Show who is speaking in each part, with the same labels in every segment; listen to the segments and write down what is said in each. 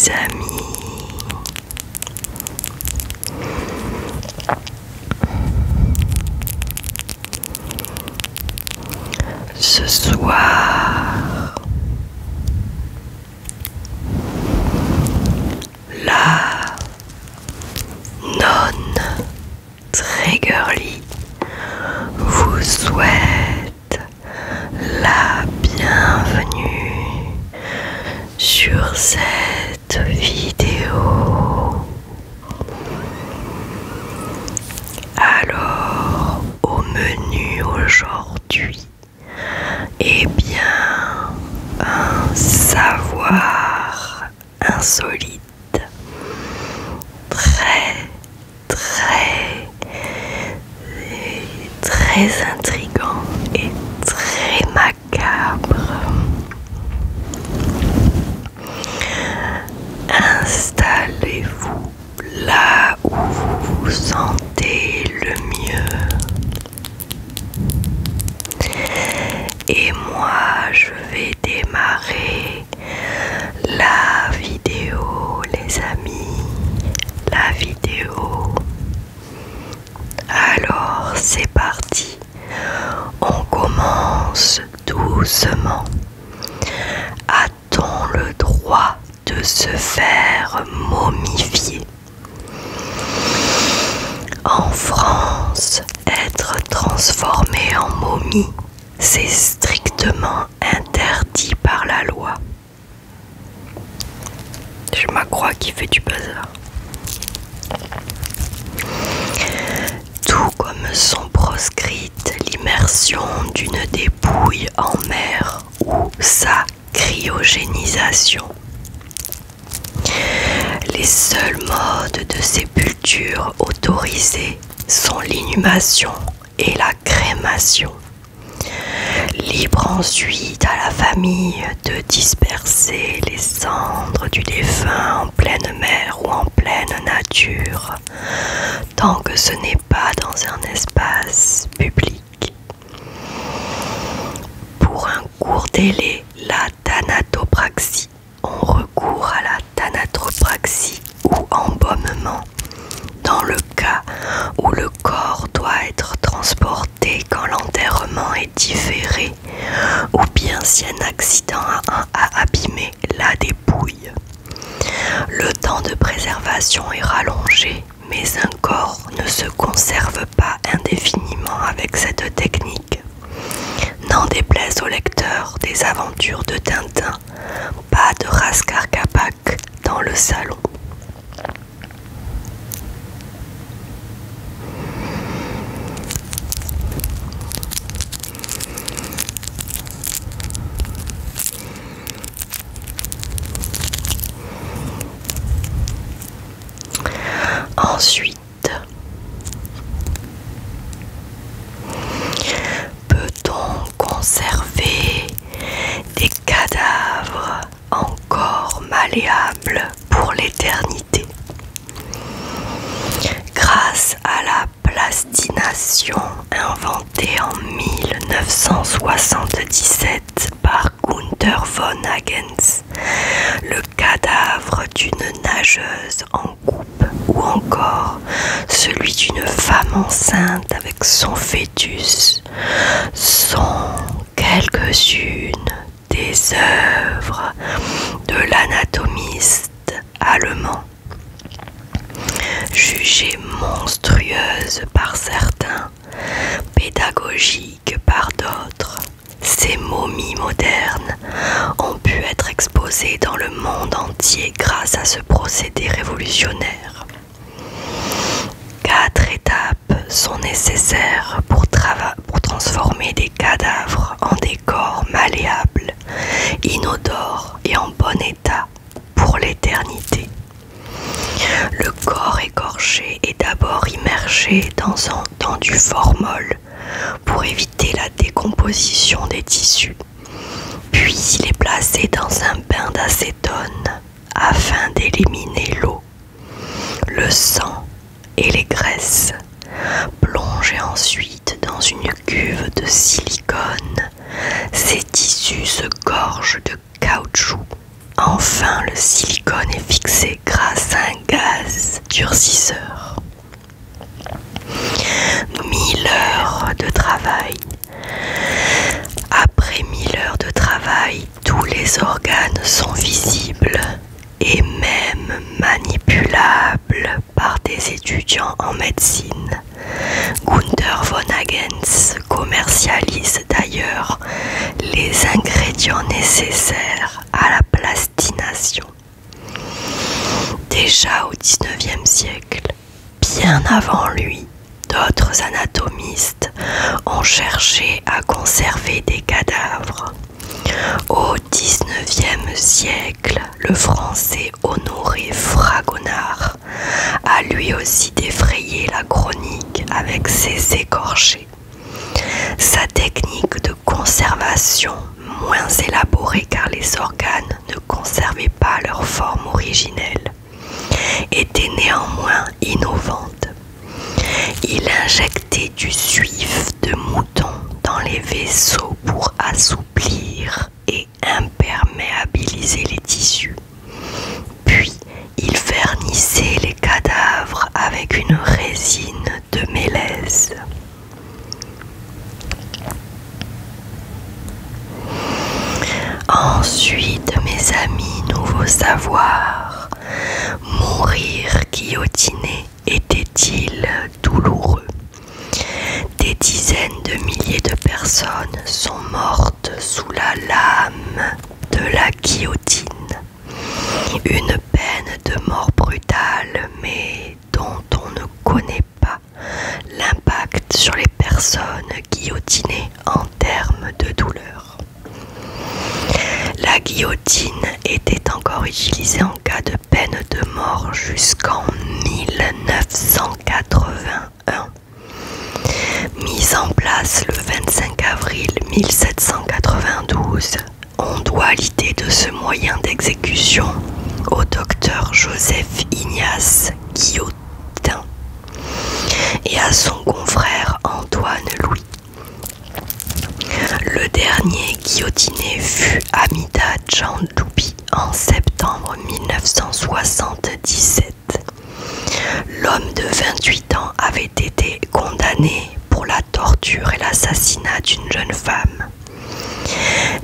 Speaker 1: les amis. Ce soir, la nonne Triggerly vous souhaite la bienvenue sur cette vidéo. Alors, au menu aujourd'hui, eh bien, un savoir insolite, très intriguant et très macabre. Installez-vous là où vous vous sentez le mieux. Et moi, je vais démarrer la vidéo, les amis. La vidéo. Alors, c'est parti. On commence doucement. A-t-on le droit de se faire momifier? En France, être transformé en momie, c'est strictement interdit par la loi. Je me crois qu'il fait du bazar. Tout comme sont proscrites l'immersion d'une dépouille en mer ou sa cryogénisation. Les seuls modes de sépulture autorisés sont l'inhumation et la crémation. Libre ensuite à la famille de disperser les cendres du défunt en pleine mer ou en pleine nature, tant que ce n'est pas dans un espace public. Pour un court délai, la thanatopraxie. On recourt à la thanatopraxie ou embaumement dans le cas où le corps doit être transporté quand l'enterrement est différé ou bien si un accident a abîmé la dépouille. Le temps de préservation est rallongé, mais un corps ne se conserve pas indéfiniment avec cette technique. N'en déplaise au lecteur des aventures de Tintin, pas de Rascarcapac dans le salon. Ensuite, peut-on conserver des cadavres encore malléables pour l'éternité? Grâce à la plastination inventée en 1977 par Gunther von Hagens, le cadavre d'une nageuse en coupe ou encore celui d'une femme enceinte avec son fœtus sont quelques-unes des œuvres de l'anatomiste allemand. Jugées monstrueuses par certains, pédagogiques par d'autres, ces momies modernes ont pu être exposées dans le monde entier grâce à ce procédé révolutionnaire. 4 étapes sont nécessaires pour transformer des cadavres en des corps malléables, inodores et en bon état pour l'éternité. Le corps écorché est d'abord immergé dans du formol pour éviter la décomposition des tissus. Puis il est placé dans un bain d'acétone afin d'éliminer l'eau, le sang et les graisses. Plongé ensuite dans une cuve de silicone, ces tissus se gorgent de caoutchouc Enfin, le silicone est fixé grâce à un gaz durcisseur. 1000 heures de travail. Après 1000 heures de travail, tous les organes sont visibles et même manipulables par des étudiants en médecine. Günther von Hagens commercialise d'ailleurs les ingrédients nécessaires à la plastination. Déjà au XIXe siècle, bien avant lui, d'autres anatomistes ont cherché à conserver des cadavres. Au XIXe siècle, le français Honoré Fragonard a lui aussi défrayé la chronique avec ses écorchés. Sa technique de conservation, moins élaborée car les organes ne conservaient pas leur forme originelle, était néanmoins innovante. Il injectait du suif de mouton dans les vaisseaux pour assouplir et imperméabiliser les tissus. Puis, il vernissait les cadavres avec une résine de mélèze. Ensuite, mes amis, nouveau savoir. Mourir guillotiné était-il douloureux? Des dizaines de milliers de personnes sont mortes sous la lame de la guillotine. Une peine de mort brutale, mais dont on ne connaît pas l'impact sur les personnes guillotinées en termes de douleur. La guillotine était encore utilisée en cas de peine de mort jusqu'en 1981. Mise en place le 25 avril 1792, on doit l'idée de ce moyen d'exécution au docteur Joseph Ignace Guillotin et à son confrère Antoine Louis. Le dernier guillotiné fut Amida Djandoubi en septembre 1977. L'homme de 28 ans avait été condamné pour la torture et l'assassinat d'une jeune femme.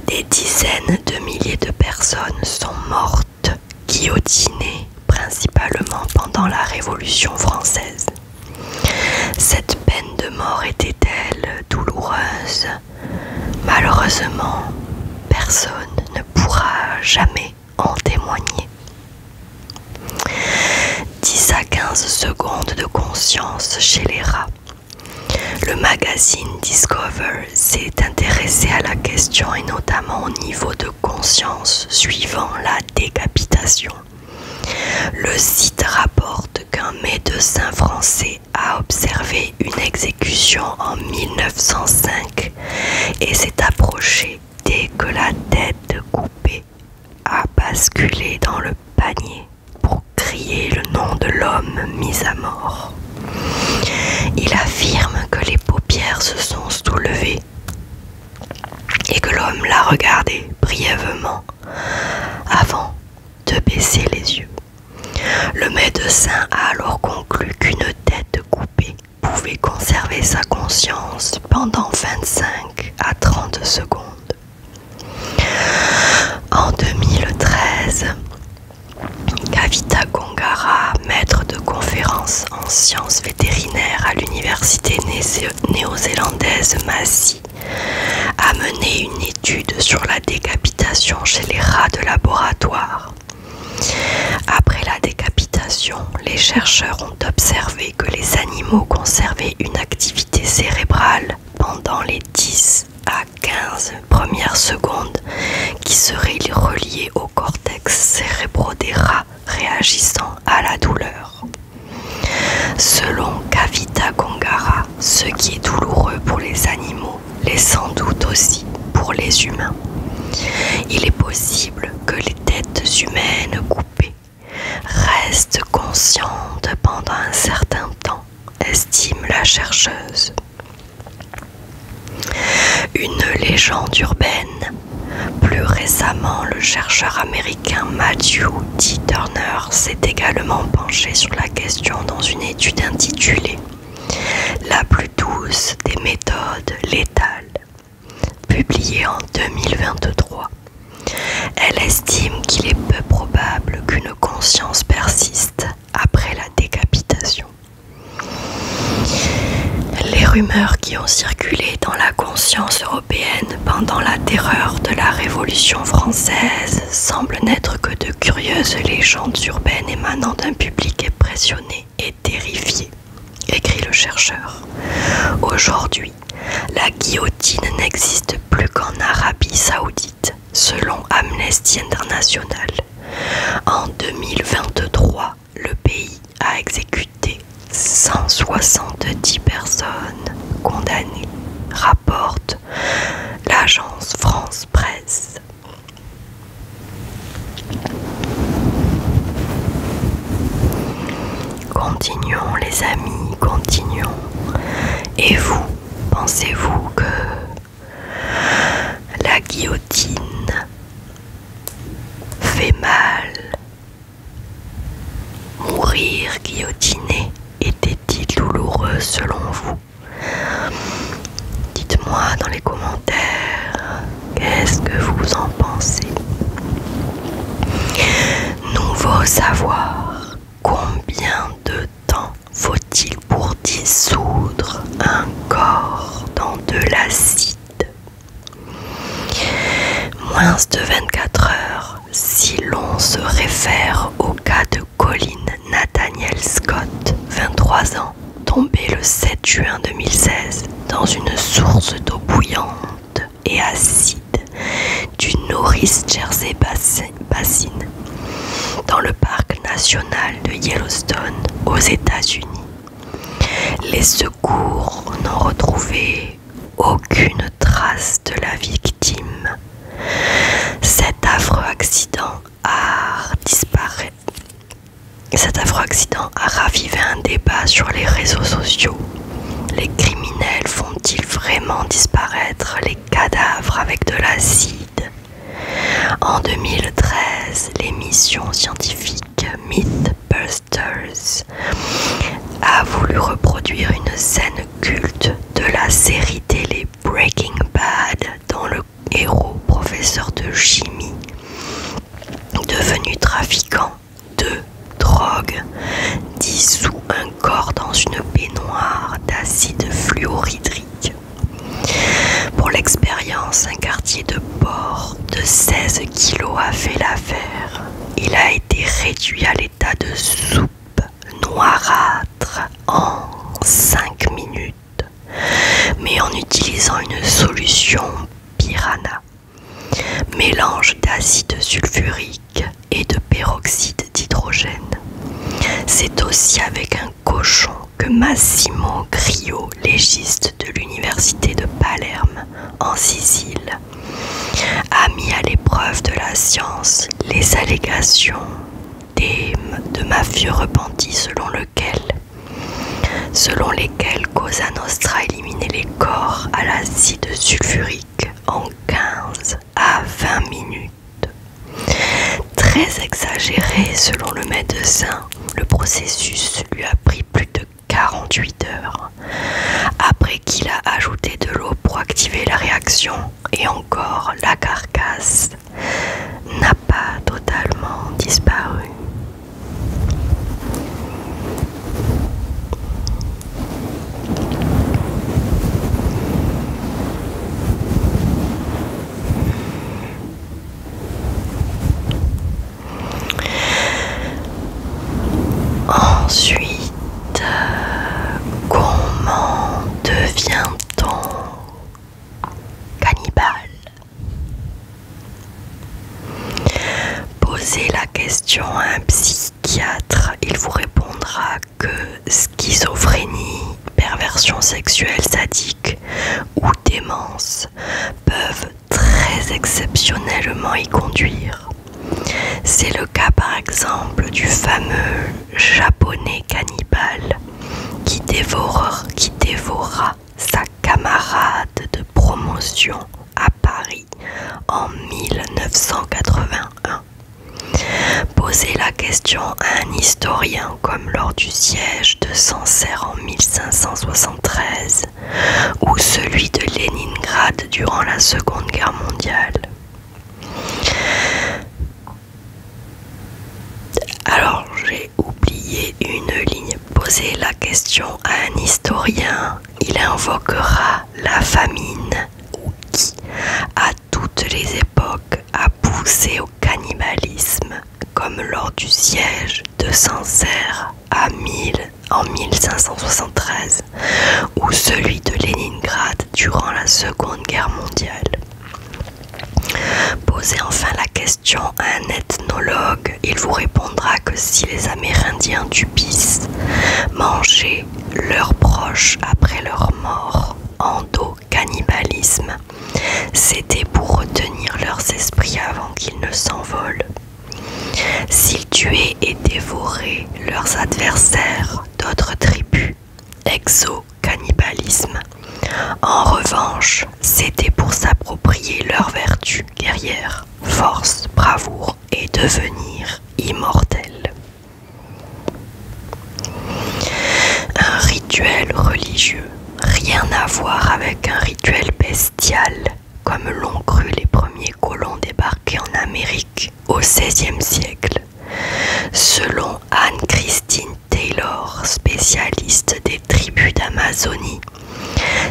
Speaker 1: Des dizaines de milliers de personnes sont mortes, guillotinées, principalement pendant la Révolution française. Cette peine de mort était-elle douloureuse? Malheureusement, personne ne pourra jamais en témoigner. 10 à 15 secondes de conscience chez les rats. Le magazine Discover s'est intéressé à la question et notamment au niveau de conscience suivant la décapitation. Le site rapporte qu'un médecin français a observé une exécution en 1905 et s'est approché dès que la tête coupée a basculé dans le panier pour crier le nom de l'homme mis à mort. Il affirme que les paupières se sont soulevées et que l'homme l'a regardé brièvement avant de baisser les yeux. Le médecin a alors conclu qu'une tête coupée pouvait conserver sa conscience pendant 25 à 30 secondes. En 2013, Kavita Gongara, maître de conférences en sciences vétérinaires à l'université néo-zélandaise Massey, a mené une étude sur la décapitation chez les rats de laboratoire. Après la décapitation, les chercheurs ont observé que les animaux conservaient une activité cérébrale pendant les 10 à 15 premières secondes qui seraient reliées au cortex cérébraux des rats réagissant à la douleur. Selon Kavita Gongara, ce qui est douloureux pour les animaux l'est sans doute aussi pour les humains. Il est possible que les têtes humaines coupées restent conscientes pendant un certain temps, estime la chercheuse. Une légende urbaine plus Plus récemment, le chercheur américain Matthew T. Turner s'est également penché sur la question dans une étude intitulée « La plus douce des méthodes létales », publiée en 2023. Elle estime qu'il est peu probable qu'une conscience persiste après la décapitation. Les rumeurs qui ont circulé dans la conscience européenne pendant la terreur de la Révolution française semblent n'être que de curieuses légendes urbaines émanant d'un public impressionné et terrifié, écrit le chercheur. Aujourd'hui, la guillotine n'existe plus qu'en Arabie Saoudite, selon Amnesty International. En 2023, le pays a exécuté 170 personnes condamnées, rapporte l'agence France Presse. Continuons les amis, continuons. Et vous, pensez-vous que la guillotine fait mal? Mourir guillotiné était-il douloureux selon vous? Dites-moi dans les commentaires, qu'est-ce que vous en pensez? Nouveau savoir, combien de temps faut-il pour dissoudre un corps dans de l'acide? Moins de 24 heures si l'on se réfère au cas de Colin Nathaniel Scott, 23 ans, tombé le 7 juin 2016 dans une source d'eau bouillante et acide du North Jersey Basin, dans le parc national de Yellowstone aux États-Unis. Les secours n'ont retrouvé aucune trace de la victime. Cet affreux accident a ravivé un débat sur les réseaux sociaux. Les criminels font-ils vraiment disparaître les cadavres avec de l'acide? En 2013, l'émission scientifique Mythbusters a voulu reproduire une scène culte de la série télé Breaking Bad dont le héros, professeur de chimie, devenu trafiquant de drogue, dissout un corps dans une baignoire d'acide fluorhydrique. Pour l'expérience, un quartier de porc de 16 kilos a fait l'affaire. Il a été réduit à l'état de soupe noirâtre en 5 minutes, mais en utilisant une solution Piranha, mélange d'acide sulfurique et de peroxyde d'hydrogène. C'est aussi avec un cochon que Massimo Grillo, légiste de l'université de Palerme, en Sicile, a mis à l'épreuve de la science les allégations de mafieux repentis selon lesquels Cosa Nostra éliminait les corps à l'acide sulfurique en 15 à 20 minutes. Très exagéré selon le médecin, le processus lui a pris plus de 48 heures, après qu'il a ajouté de l'eau pour activer la réaction, et encore la carcasse n'a pas totalement disparu. Ensuite, comment devient-on cannibale? Posez la question à un psychiatre, il vous répondra que schizophrénie, perversion sexuelle sadique ou démence peuvent très exceptionnellement y conduire. C'est le cas par exemple du fameux japonais cannibale qui dévora sa camarade de promotion à Paris en 1981. Poser la question à un historien comme lors du siège de Sancerre en 1573 ou celui de Leningrad durant la Seconde Guerre mondiale. Alors j'ai oublié une ligne. Poser la question à un historien, il invoquera la famine ou qui, à toutes les époques, a poussé au cannibalisme, comme lors du siège de Sancerre en 1573 ou celui de Leningrad durant la Seconde Guerre mondiale. Posez enfin la question à un ethnologue, il vous répondra que si les Amérindiens Tupis mangeaient leurs proches après leur mort, endocannibalisme, c'était pour retenir leurs esprits avant qu'ils ne s'envolent. S'ils tuaient et dévoraient leurs adversaires d'autres tribus, exocannibalisme. En revanche, c'était pour s'approprier leurs vertus guerrières, force, bravoure et devenir immortels. Un rituel religieux, rien à voir avec un rituel bestial, comme l'ont cru les premiers colons débarqués en Amérique au XVIe siècle. Selon Anne-Christine Taylor, spécialiste des tribus d'Amazonie,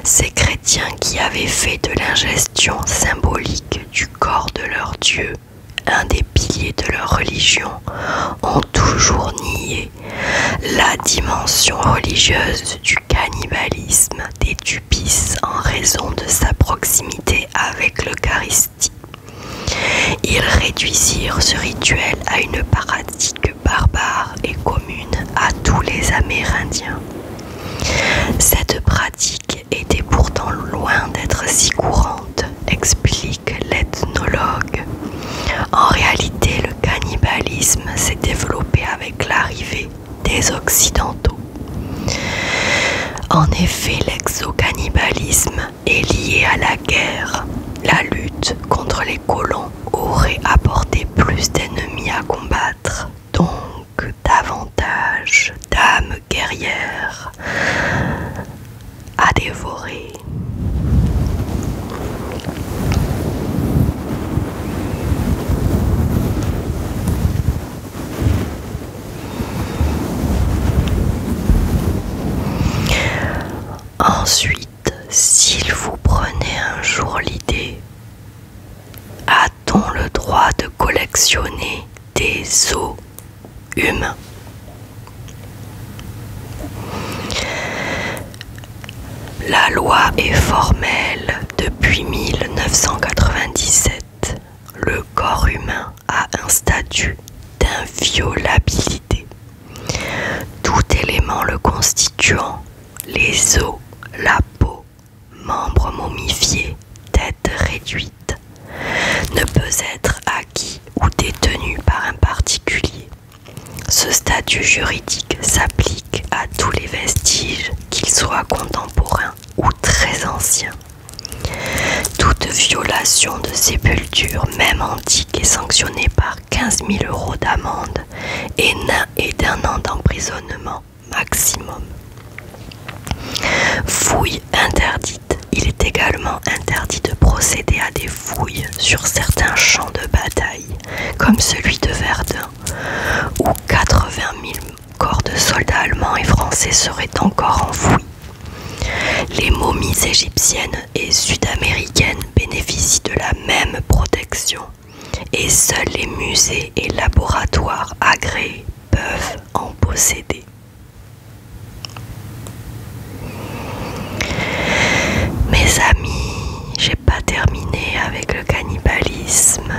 Speaker 1: ces chrétiens qui avaient fait de l'ingestion symbolique du corps de leur Dieu un des piliers de leur religion ont toujours nié la dimension religieuse du cannibalisme des Tupis en raison de sa proximité avec l'Eucharistie. Ils réduisirent ce rituel à une pratique barbare et commune à tous les Amérindiens. Cette pratique était pourtant loin d'être si courante, explique l'ethnologue. En réalité, le cannibalisme s'est développé avec l'arrivée des Occidentaux. En effet, l'exocannibalisme est lié à la guerre. La lutte contre les colons aurait apporté plus d'ennemis à combattre, donc davantage d'âmes guerrières à dévorer. Ensuite, s'il vous prenait un jour l'idée, a-t-on le droit de collectionner des os humains? La loi est formelle depuis 1997. Le corps humain a un statut d'inviolabilité. Tout élément le constituant, les os, la peau, membres momifiés, tête réduite, ne peut être acquis ou détenu par un particulier. Ce statut juridique s'applique à tous les vestiges, qu'ils soient contemporains ou très anciens. Toute violation de sépulture, même antique, est sanctionnée par 15 000 € d'amende et d'1 an d'emprisonnement maximum. Fouilles interdites. Il est également interdit de procéder à des fouilles sur certains champs de bataille, comme celui de Verdun, où 80 000 corps de soldats allemands et français seraient encore enfouis. Les momies égyptiennes et sud-américaines bénéficient de la même protection, et seuls les musées et laboratoires agréés peuvent en posséder. Mes amis, j'ai pas terminé avec le cannibalisme.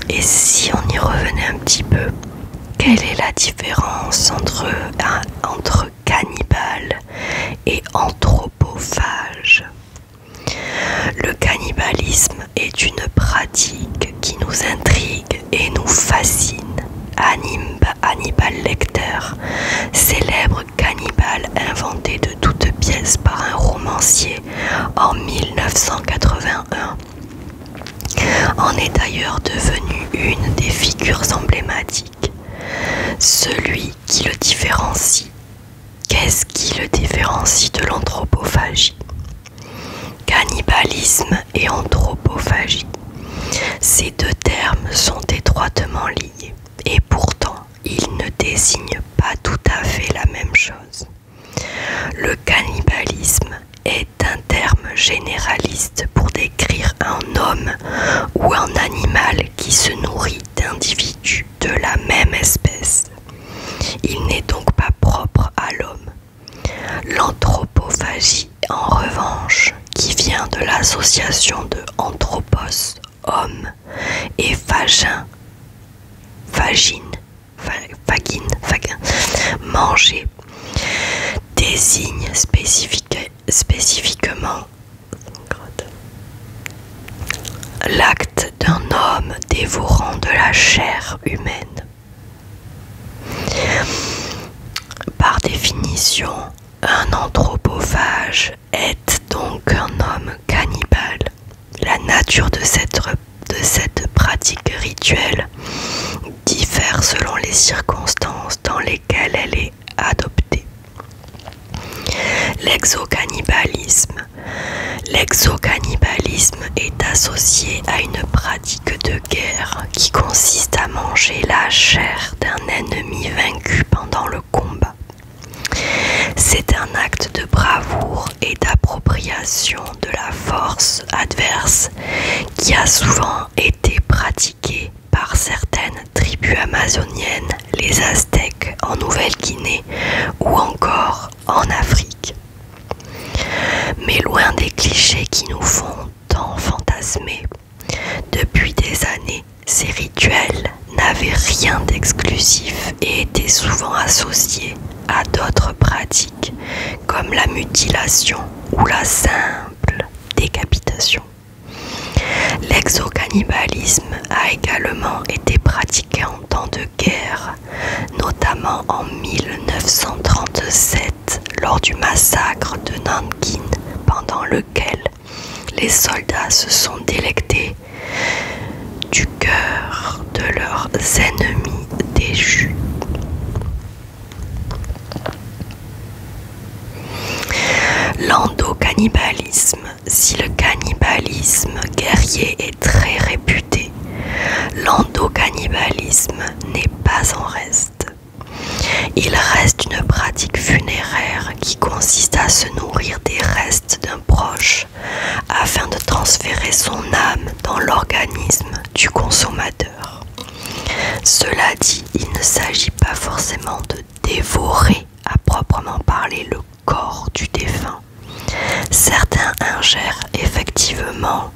Speaker 1: Et si on y revenait un petit peu, quelle est la différence entre cannibale et anthropophage? Le cannibalisme est une pratique qui nous intrigue et nous fascine. Hannibal Lecter, célèbre cannibale inventé de toutes pièces par un romancier en 1981, en est d'ailleurs devenu une des figures emblématiques, celui qui le différencie. Qu'est-ce qui le différencie de l'anthropophagie? Cannibalisme et anthropophagie. Ces deux termes sont étroitement liés et pourtant ils ne désignent pas tout à fait la même chose. Le cannibalisme est un terme généraliste pour décrire un homme ou un animal qui se nourrit d'individus de la même espèce. Il n'est donc pas propre à l'homme. L'anthropophagie, en revanche, qui vient de l'association de anthropos, homme, et phagin, manger, désigne spécifiquement l'acte d'un homme dévorant de la chair humaine. Par définition, un anthropophage est donc un homme cannibale. La nature de cette pratique rituelle diffère selon les circonstances dans lesquelles elle est adoptée. L'exocannibalisme. L'exocannibalisme est associé à une pratique de guerre qui consiste à manger la chair d'un ennemi vaincu pendant le combat. C'est un acte de bravoure et d'appropriation de la force adverse qui a souvent été pratiqué par certaines tribus amazoniennes, les Aztèques en Nouvelle-Guinée ou encore en Afrique. Mais loin des clichés qui nous font tant fantasmer, depuis des années, ces rituels n'avaient rien d'exclusif et étaient souvent associés à d'autres pratiques comme la mutilation ou la simple décapitation. L'exocannibalisme a également été pratiqué en temps de guerre, notamment en 1937 lors du massacre de Nankin, pendant lequel les soldats se sont délectés du cœur de leurs ennemis déchus. L'endocannibalisme. Si le cannibalisme guerrier est très réputé, l'endocannibalisme n'est pas en reste. Il reste une pratique funéraire qui consiste à se nourrir des restes d'un proche afin de transférer son âme dans l'organisme du consommateur. Cela dit, il ne s'agit pas forcément de dévorer à proprement parler le corps du défunt. Certains ingèrent effectivement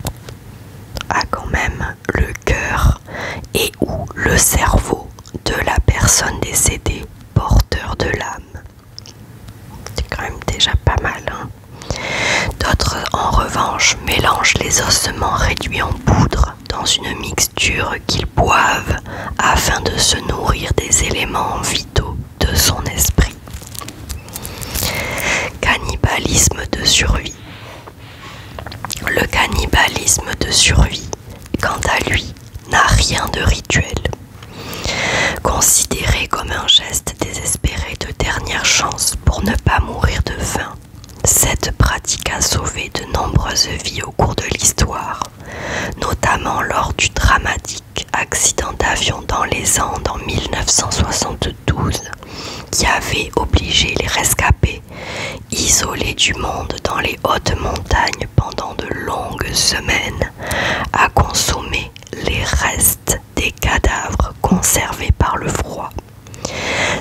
Speaker 1: quand même le cœur et ou le cerveau de la personne décédée, porteur de l'âme. C'est quand même déjà pas mal, hein. D'autres, en revanche, mélangent les ossements réduits en poudre dans une mixture qu'ils boivent afin de se nourrir des éléments vitaux de son esprit. Cannibalisme de survie. Le cannibalisme de survie, quant à lui, n'a rien de rituel. Considéré comme un geste désespéré de dernière chance pour ne pas mourir de faim, cette pratique a sauvé de nombreuses vies au cours de l'histoire, notamment lors du dramatique accident d'avion dans les Andes en 1972, qui avait obligé les rescapés, isolés du monde dans les hautes montagnes pendant de longues semaines, à consommer les restes des cadavres conservés par le froid.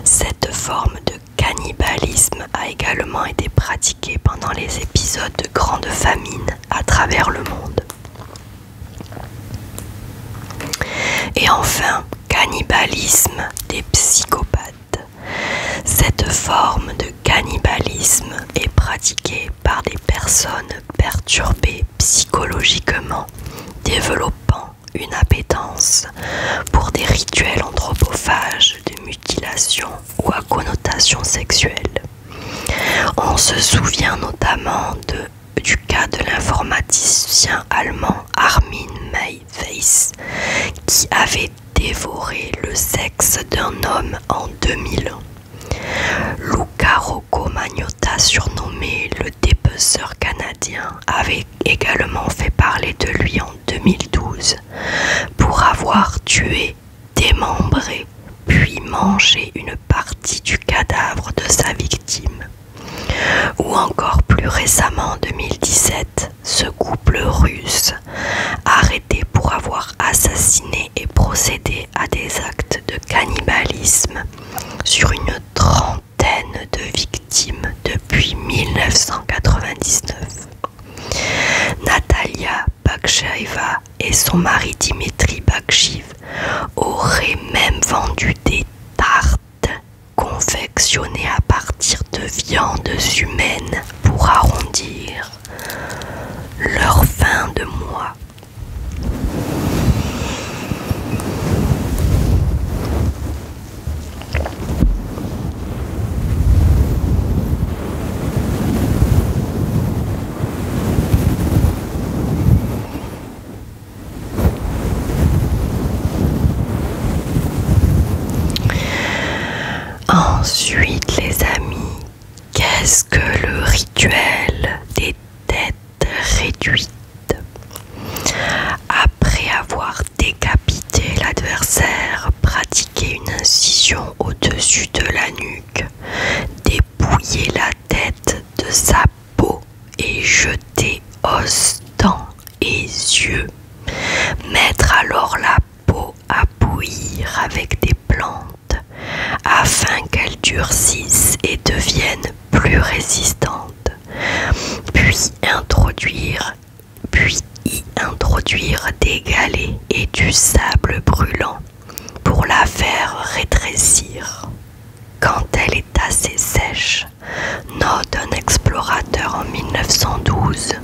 Speaker 1: Cette forme de cannibalisme a également été pratiquée pendant les épisodes de grande famine à travers le monde. Et enfin, cannibalisme des psychopathes. Cette forme de cannibalisme est pratiquée par des personnes perturbées psychologiquement, développant une appétence pour des rituels anthropophages de mutilation ou à connotation sexuelle. On se souvient notamment du cas de l'informaticien allemand Armin Weis, qui avait dévoré le sexe d'un homme en 2001. Luca Rocco Magnotta, surnommé le dépeceur canadien, avait également fait parler de lui en 2012 pour avoir tué, démembré, puis mangé une partie du cadavre de sa victime. Ou encore plus récemment en 2017, ce couple russe, arrêté pour avoir assassiné et procédé à des actes de cannibalisme sur une trentaine de victimes depuis 1999. Natalia Bagchaeva et son mari Dimitri Bagshiv auraient même vendu des tartes confectionnées à partir de viandes humaines pour arrondir leur fin de mois. Ensuite, les amis, qu'est-ce que le rituel des têtes réduites? Après avoir décapité l'adversaire, pratiqué une incision au-dessus de la nuque, dépouiller la tête de sa peau et jeter os, dents et yeux. Mettre alors la peau à bouillir avec des plantes afin qu'elles durcissent et deviennent plus résistantes. Puis y introduire des galets et du sable brûlant pour la faire rétrécir. Quand elle est assez sèche, note un explorateur en 1912,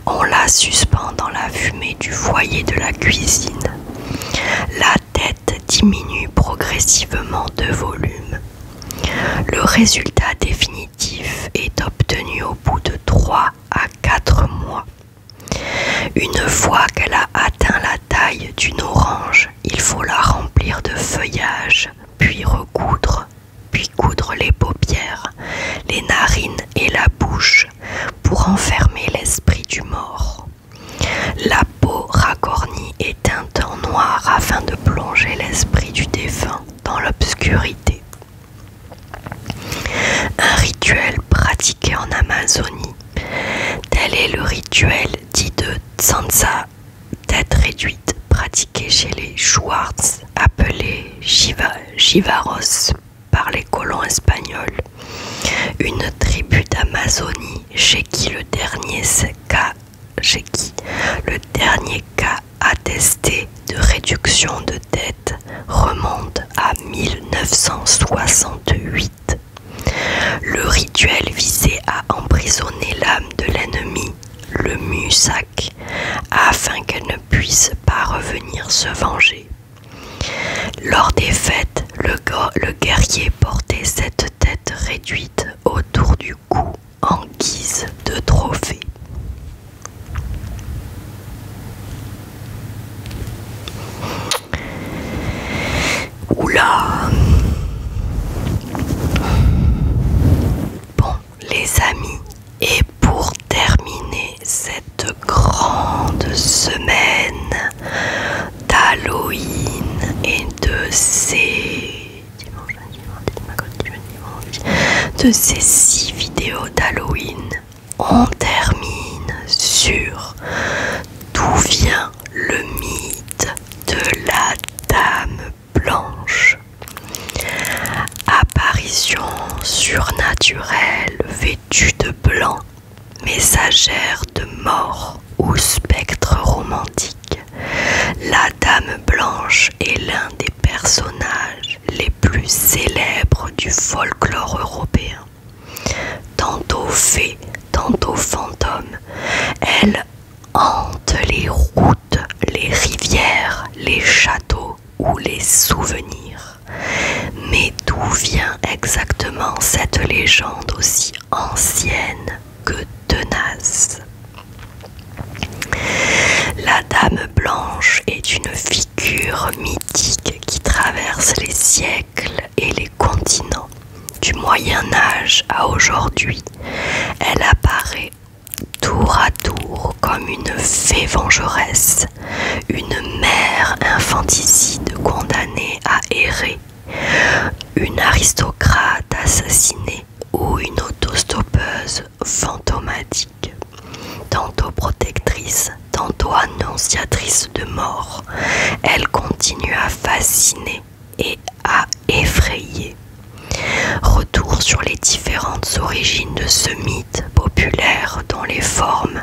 Speaker 1: on la suspend dans la fumée du foyer de la cuisine. La tête diminue progressivement de volume. Le résultat définitif est obtenu au bout de 3 à 4 mois. Une fois qu'elle a atteint la taille d'une orange, il faut la remplir de feuillage, puis coudre les paupières, les narines et la bouche pour enfermer l'esprit du mort. La peau racornie est teinte en noir afin de plonger l'esprit du défunt dans l'obscurité. Un rituel pratiqué en Amazonie. Tel est le rituel dit de Tsansa, tête réduite, pratiqué chez les Shuars, appelés Jivaros par les colons espagnols. Une tribu d'Amazonie chez qui le dernier cas attesté de réduction de tête remonte à 1968. Le rituel visait à emprisonner l'âme de l'ennemi, le Musak, afin qu'elle ne puisse pas revenir se venger. Lors des fêtes, le guerrier portait cette tête réduite autour du cou en guise de trophée. Oula! Bon, les amis, et pour terminer cette grande semaine d'Halloween et de ces 6 vidéos d'Halloween, on termine sur d'où vient le mythe de la Dame Blanche. Apparition surnaturelle vêtue de blanc, messagère de mort ou spectre romantique. La Dame Blanche est l'un des personnages les plus célèbres du folklore européen. Tantôt fée, tantôt fantôme, elle hante les routes, les rivières, les châteaux ou les souvenirs. Mais d'où vient exactement cette légende aussi ancienne que tenace? La Dame Blanche est une figure figure mythique qui traverse les siècles et les continents. Du Moyen Âge à aujourd'hui, elle apparaît tour à tour comme une fée vengeresse, une mère infanticide condamnée à errer, une aristocrate assassinée ou une autostoppeuse fantomatique, tantôt protectrice, tantôt annonciatrice de mort. Elle continue à fasciner et à effrayer. Retour sur les différentes origines de ce mythe populaire dont les formes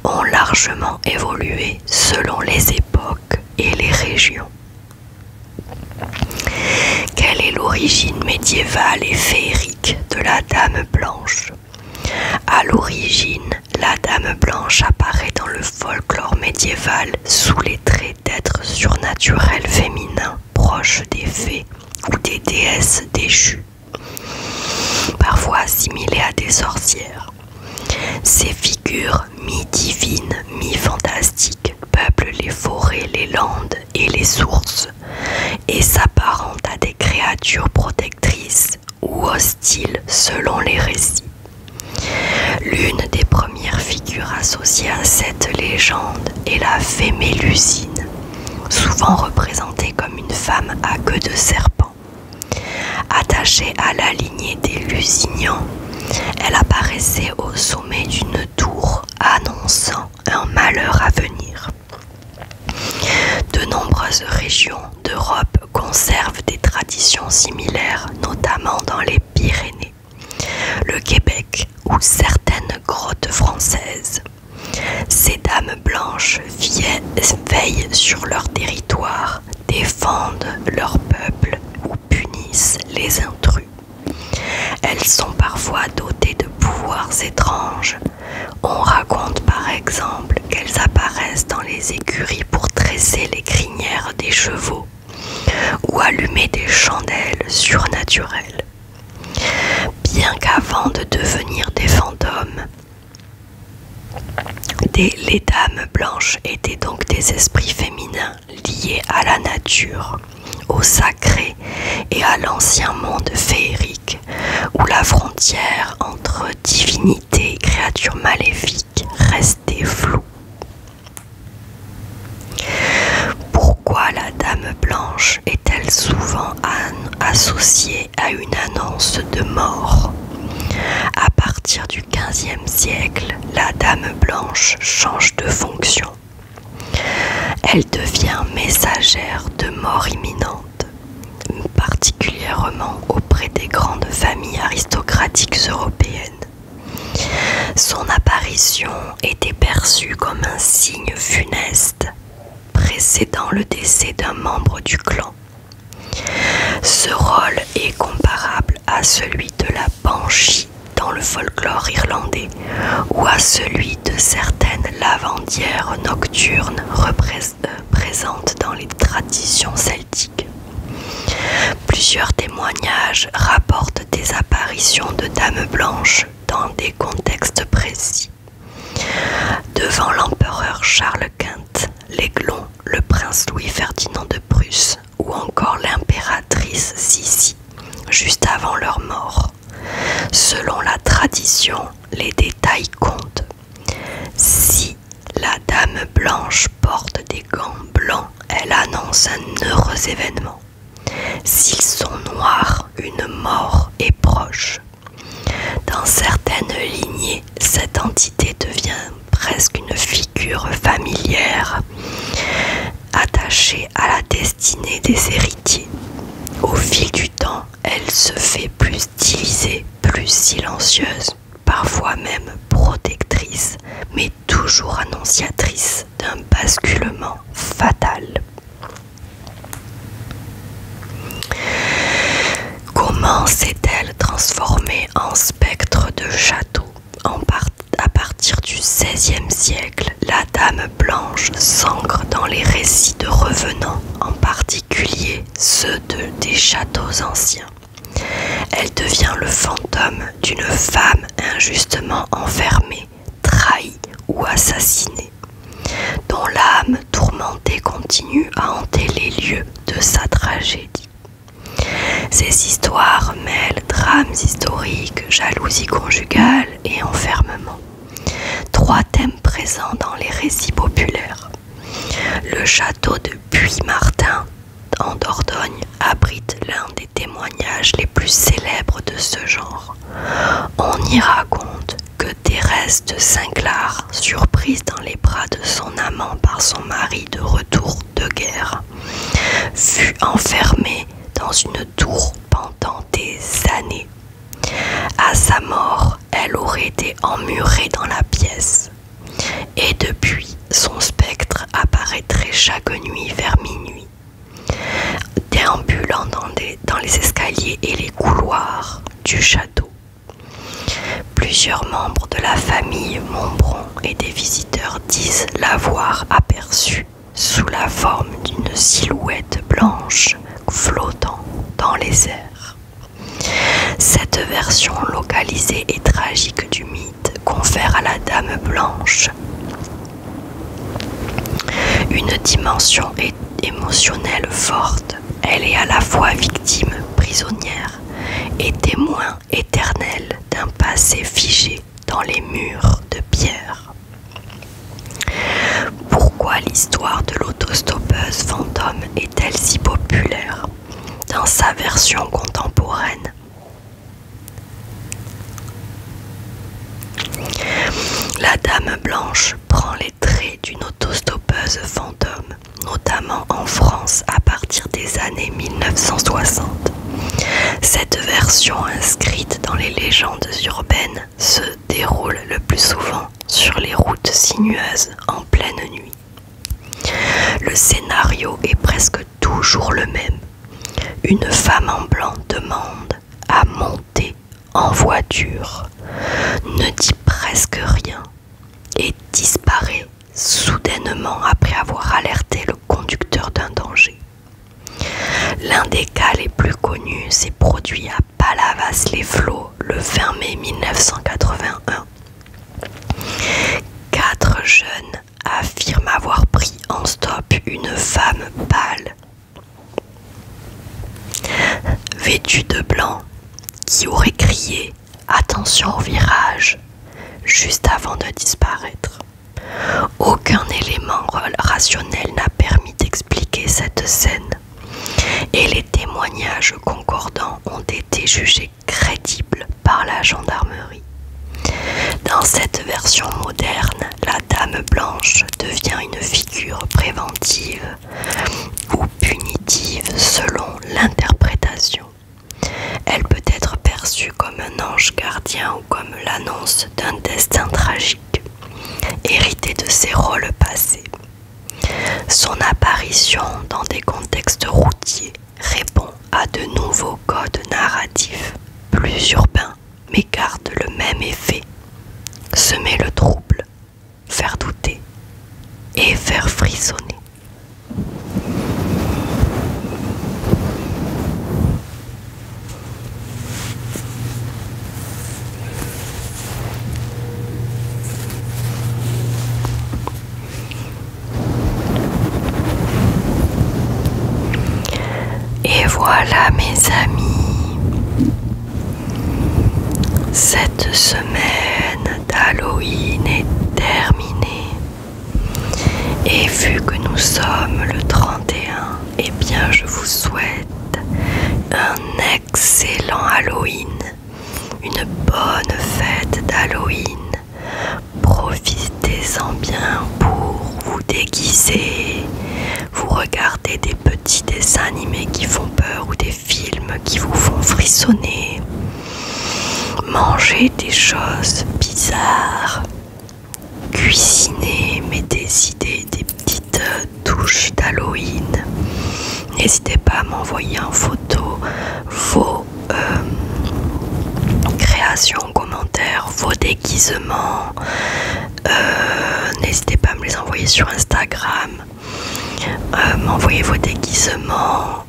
Speaker 1: ont largement évolué selon les époques et les régions. Quelle est l'origine médiévale et féerique de la Dame Blanche? À l'origine, la Dame Blanche apparaît dans le folklore médiéval sous les traits d'êtres surnaturels féminins proches des fées ou des déesses déchues, parfois assimilées à des sorcières. Ces figures mi-divines, mi-fantastiques peuplent les forêts, les landes et les sources et s'apparentent à des créatures protectrices ou hostiles selon les récits. L'une des premières figures associées à cette légende est la fée Mélusine, souvent représentée comme une femme à queue de serpent. Attachée à la lignée des Lusignans, elle apparaissait au sommet d'une tour annonçant un malheur à venir. De nombreuses régions d'Europe conservent des traditions similaires, notamment dans les Pyrénées, le Québec ou certaines grottes françaises. Ces dames blanches veillent sur leur territoire, défendent leur peuple ou punissent les intrus. Elles sont parfois dotées de pouvoirs étranges. On raconte par exemple qu'elles apparaissent dans les écuries pour tresser les crinières des chevaux ou allumer des chandelles surnaturelles. Bien qu'avant de devenir des fantômes, les dames blanches étaient donc des esprits féminins liés à la nature, au sacré et à l'ancien monde féerique, où la frontière entre divinité et créature maléfique restait floue. Pourquoi la Dame Blanche est-elle souvent associée à une annonce de mort? À partir du XVe siècle, la Dame Blanche change de fonction. Elle devient messagère de mort imminente, particulièrement auprès des grandes familles aristocratiques européennes. Son apparition était perçue comme un signe funeste, précédant le décès d'un membre du clan. Ce rôle est comparable à celui de la banshee dans le folklore irlandais ou à celui de certaines lavandières nocturnes présentes dans les traditions celtiques. Plusieurs témoignages rapportent des apparitions de dames blanches dans des contextes précis. Devant l'empereur Charles Quint, l'Aiglon, le prince Louis-Ferdinand de Prusse ou encore l'impératrice Sissi, juste avant leur mort. Selon la tradition, les détails comptent. Si la Dame Blanche porte des gants blancs, elle annonce un heureux événement. S'ils sont noirs, une mort est proche. Dans certaines lignées, cette entité devient presque une figure familière, attachée à la destinée des héritiers. Au fil du temps, elle se fait plus stylisée, plus silencieuse, parfois même protectrice, mais toujours annonciatrice d'un basculement fatal. Comment s'est-elle transformée en spectre de château? À partir du XVIe siècle, la Dame Blanche s'ancre dans les récits de revenants, en particulier ceux des châteaux anciens. Elle devient le fantôme d'une femme injustement enfermée, trahie ou assassinée, dont l'âme tourmentée continue à hanter les lieux Ces histoires mêlent drames historiques, jalousie conjugale et enfermement. Trois thèmes présents dans les récits populaires. Le château de Puy-Martin en Dordogne abrite l'un des témoignages les plus célèbres de ce genre. On y raconte que Thérèse de Saint-Clar, surprise dans les bras de son amant par son mari de retour de guerre, fut enfermée dans une tour pendant des années. À sa mort, elle aurait été emmurée dans la pièce. Et depuis, son spectre apparaîtrait chaque nuit vers minuit, déambulant dans les escaliers et les couloirs du château. Plusieurs membres de la famille Montbron et des visiteurs disent l'avoir aperçue sous la forme d'une silhouette blanche flottant dans les airs. Cette version localisée et tragique du mythe confère à la Dame Blanche une dimension émotionnelle forte. Elle est à la fois victime, prisonnière et témoin éternel d'un passé figé dans les murs de pierre. Pourquoi l'histoire de l'autostoppeuse fantôme est-elle si populaire dans sa version contemporaine? La Dame Blanche prend les traits d'une autostoppeuse fantôme, notamment en France à partir des années 1960. Cette version inscrite dans les légendes urbaines se déroule le plus souvent sur les routes sinueuses en pleine nuit. Le scénario est presque toujours le même. Une femme en blanc demande à monter en voiture, ne dit presque rien et disparaît soudainement après avoir alerté le conducteur d'un danger. L'un des cas les plus connus s'est produit à Palavas-les-Flots le 20 mai 1981. 4 jeunes affirment avoir pris en stop une femme pâle, vêtue de blanc, qui aurait crié « Attention au virage !» juste avant de disparaître. Aucun élément rationnel n'a permis d'expliquer cette scène et les témoignages concordants ont été jugés crédibles par la gendarmerie. Dans cette version moderne, la Dame Blanche devient une figure préventive ou punitive selon l'interprétation. Elle peut être perçue comme un ange gardien ou comme l'annonce d'un destin tragique, hérité de ses rôles passés. Son apparition dans des contextes routiers répond à de nouveaux codes narratifs, plus urbains, mais gardent le même effet: semer le trouble, faire douter et faire frissonner. Et voilà mes amis, cette semaine d'Halloween est terminée. Et vu que nous sommes le 31, eh bien je vous souhaite un excellent Halloween, une bonne fête d'Halloween. Profitez-en bien pour vous déguiser, vous regardez des petits dessins animés qui font peur ou des films qui vous font frissonner, mangez des choses bizarres, cuisinez, mettez-y des petites touches d'Halloween. N'hésitez pas à m'envoyer en photo vos créations en commentaire, vos déguisements. N'hésitez pas à me les envoyer sur Instagram. M'envoyer vos déguisements,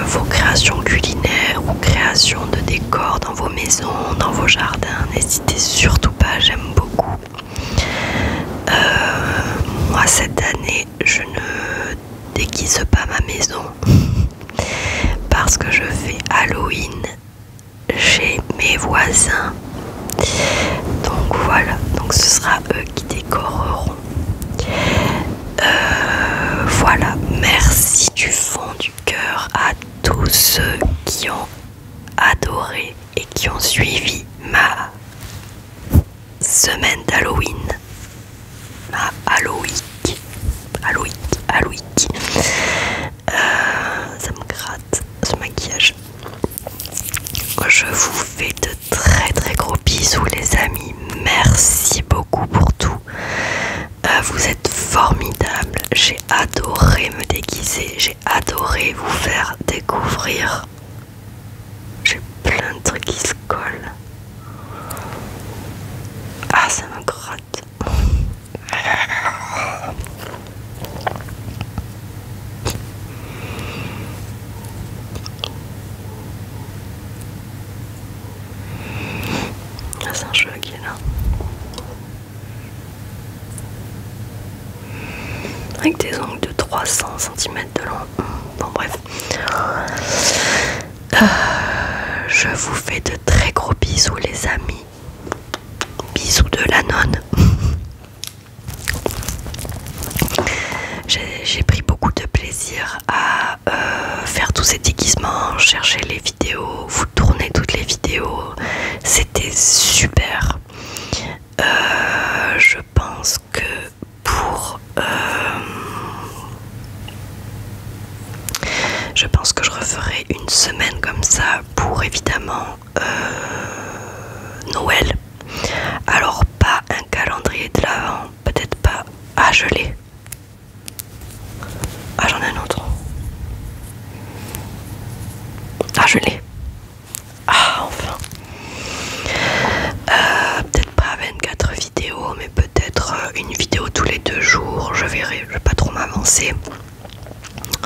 Speaker 1: vos créations culinaires ou créations de décors dans vos maisons, dans vos jardins. N'hésitez surtout pas, j'aime beaucoup. Moi cette année je ne déguise pas ma maison parce que je fais tous ceux qui ont adoré et qui ont suivi ma semaine d'Halloween, ma Halloween. Ça me gratte ce maquillage. Je vous fais de très très gros bisous les amis. Merci beaucoup pour tout. Vous êtes formidables. J'ai adoré me déguiser. J'ai adoré vous faire découvrir. J'ai plein de trucs qui se collent. Ah, ça me gratte. Ah, c'est un cheveu qui est là. Avec des ongles de 300 cm de long. Bon bref. Je vous fais de très gros bisous les amis. Bisous de la nonne. J'ai pris beaucoup de plaisir à faire tous ces déguisements, chercher les vidéos, vous tourner toutes les vidéos. C'était super. Je pense que je referai une semaine comme ça pour évidemment Noël. Alors pas un calendrier de l'Avent, peut-être pas. Ah, je l'ai. Ah, j'en ai un autre. Ah, je l'ai. Ah, enfin. Peut-être pas 24 vidéos, mais peut-être une vidéo tous les 2 jours. Je verrai, je vais pas trop m'avancer.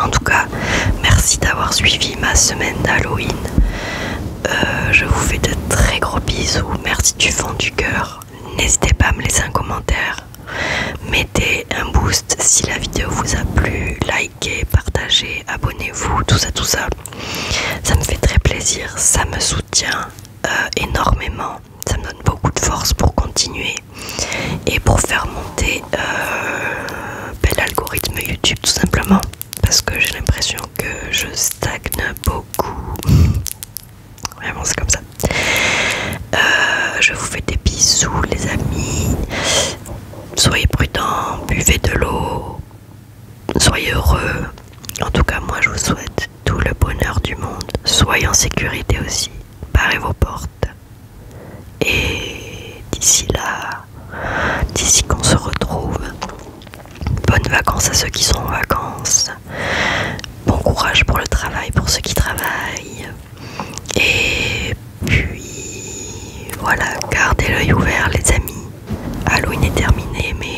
Speaker 1: En tout cas, merci d'avoir suivi ma semaine d'Halloween. Je vous fais de très gros bisous. Merci du fond du cœur. N'hésitez pas à me laisser un commentaire. Mettez un boost si la vidéo vous a plu. Likez, partagez, abonnez-vous, tout ça, tout ça. Ça me fait très plaisir. Ça me soutient énormément. Ça me donne beaucoup de force pour continuer et pour faire monter l'algorithme YouTube tout simplement. Parce que j'ai l'impression que je stagne beaucoup. Vraiment, c'est comme ça. Je vous fais des bisous les amis. Soyez prudents, buvez de l'eau, soyez heureux. En tout cas, moi je vous souhaite tout le bonheur du monde. Soyez en sécurité aussi. Barrez vos portes. Et d'ici là, d'ici qu'on se retrouve, bonnes vacances à ceux qui sont en vacances. Bon courage pour le travail, pour ceux qui travaillent. Et puis voilà, gardez l'œil ouvert les amis. Halloween est terminé, mais